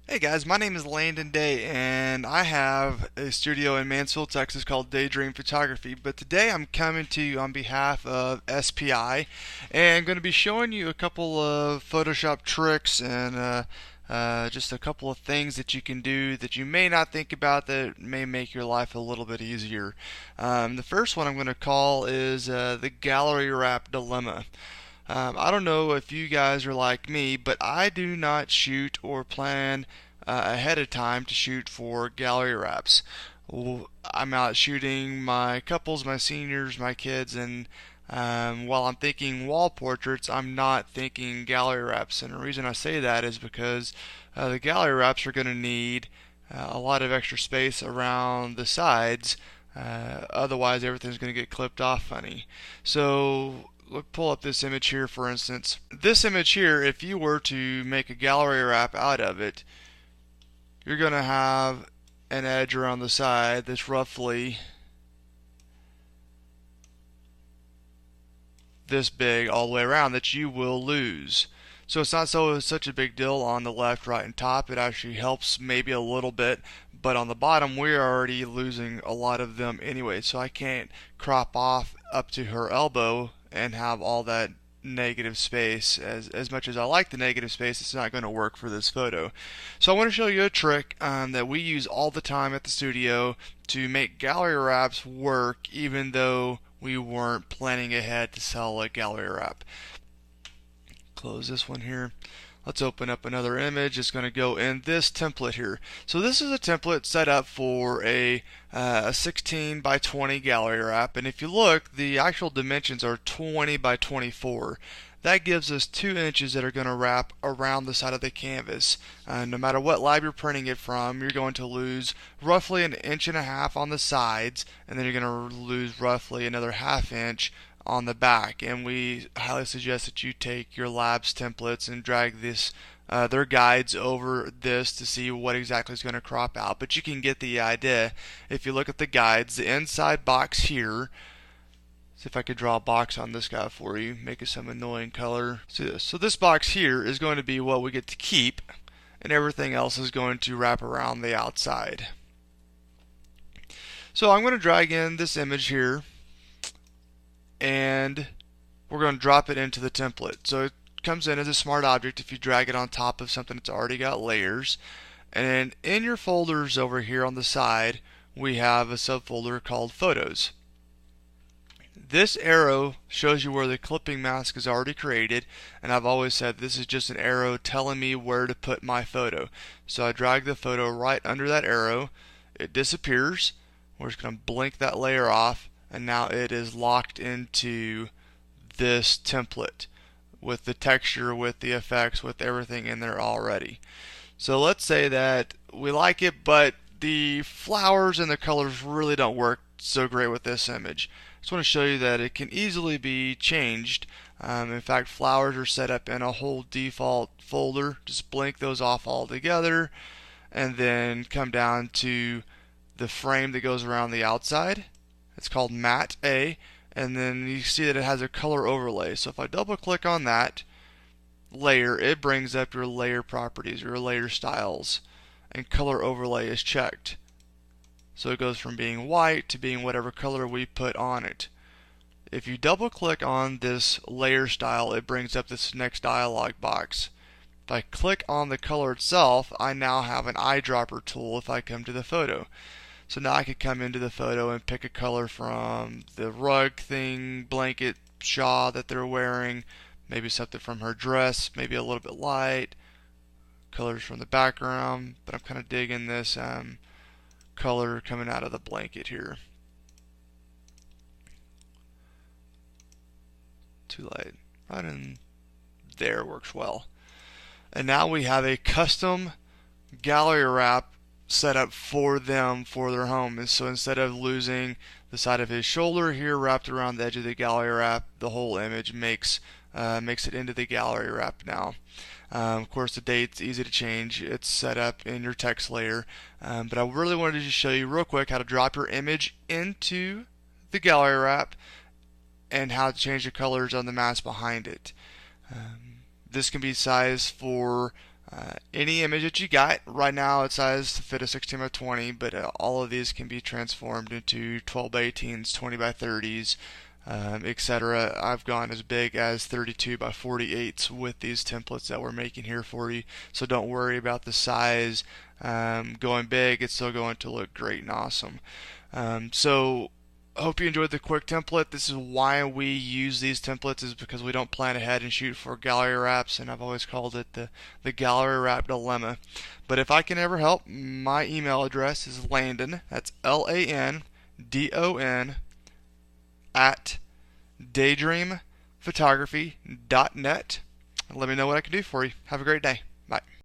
Hey guys, my name is Landon Day, and I have a studio in Mansfield, Texas called Daydream Photography. But today I'm coming to you on behalf of SPI, and I'm going to be showing you a couple of Photoshop tricks and just a couple of things that you can do that you may not think about that may make your life a little bit easier. The first one I'm going to call is the gallery wrap dilemma. I don't know if you guys are like me, but I do not shoot or plan ahead of time to shoot for gallery wraps. I'm out shooting my couples, my seniors, my kids, and while I'm thinking wall portraits, I'm not thinking gallery wraps. And the reason I say that is because the gallery wraps are going to need a lot of extra space around the sides. Otherwise, everything's going to get clipped off funny. So look, pull up this image here, for instance. This image here, if you were to make a gallery wrap out of it, you're going to have an edge around the side that's roughly this big all the way around that you will lose. So it's not such a big deal on the left, right, and top. It actually helps maybe a little bit, but on the bottom we're already losing a lot of them anyway. So I can't crop off up to her elbow and have all that negative space. As much as I like the negative space, it's not going to work for this photo. So I want to show you a trick that we use all the time at the studio to make gallery wraps work even though we weren't planning ahead to sell a gallery wrap. Close this one here. Let's open up another image. It's going to go in this template here. So this is a template set up for a 16 by 20 gallery wrap, and if you look, the actual dimensions are 20 by 24. That gives us 2 inches that are going to wrap around the side of the canvas. No matter what lab you're printing it from, you're going to lose roughly an inch and a half on the sides, and then you're going to lose roughly another half inch on the back. And we highly suggest that you take your lab's templates and drag their guides over this to see what exactly is going to crop out. But you can get the idea if you look at the guides. The inside box here, see if I could draw a box on this guy for you, make it some annoying color. See this. So this box here is going to be what we get to keep, and everything else is going to wrap around the outside. So I'm going to drag in this image here, and we're going to drop it into the template. So it comes in as a smart object if you drag it on top of something that's already got layers. And in your folders over here on the side, we have a subfolder called Photos. This arrow shows you where the clipping mask is already created, and I've always said this is just an arrow telling me where to put my photo. So I drag the photo right under that arrow, it disappears. We're just going to blink that layer off, and now it is locked into this template with the texture, with the effects, with everything in there already. So let's say that we like it, but the flowers and the colors really don't work so great with this image. I just want to show you that it can easily be changed. In fact, flowers are set up in a whole default folder. Just blink those off altogether, and then come down to the frame that goes around the outside. It's called Matte A, and then you see that it has a color overlay. So if I double click on that layer, it brings up your layer properties, your layer styles, and color overlay is checked. So it goes from being white to being whatever color we put on it. If you double click on this layer style, it brings up this next dialog box. If I click on the color itself, I now have an eyedropper tool if I come to the photo. So now I could come into the photo and pick a color from the rug thing, blanket, shawl that they're wearing, maybe something from her dress, maybe a little bit light, colors from the background, but I'm kind of digging this color coming out of the blanket here. Too light. Right in there works well. And now we have a custom gallery wrap set up for them for their home. And so instead of losing the side of his shoulder here wrapped around the edge of the gallery wrap, the whole image makes it into the gallery wrap now. Of course, the date's easy to change. It's set up in your text layer. But I really wanted to just show you real quick how to drop your image into the gallery wrap and how to change the colors on the mask behind it. This can be sized for Any image that you got, right now it's sized to fit a 16 by 20, but all of these can be transformed into 12 by 18s, 20 by 30s, etc. I've gone as big as 32 by 48s with these templates that we're making here for you, so don't worry about the size going big. It's still going to look great and awesome. So I hope you enjoyed the quick template. This is why we use these templates, is because we don't plan ahead and shoot for gallery wraps, and I've always called it the gallery wrap dilemma. But if I can ever help, my email address is Landon, that's LANDON, at daydreamphotography.net. Let me know what I can do for you. Have a great day. Bye.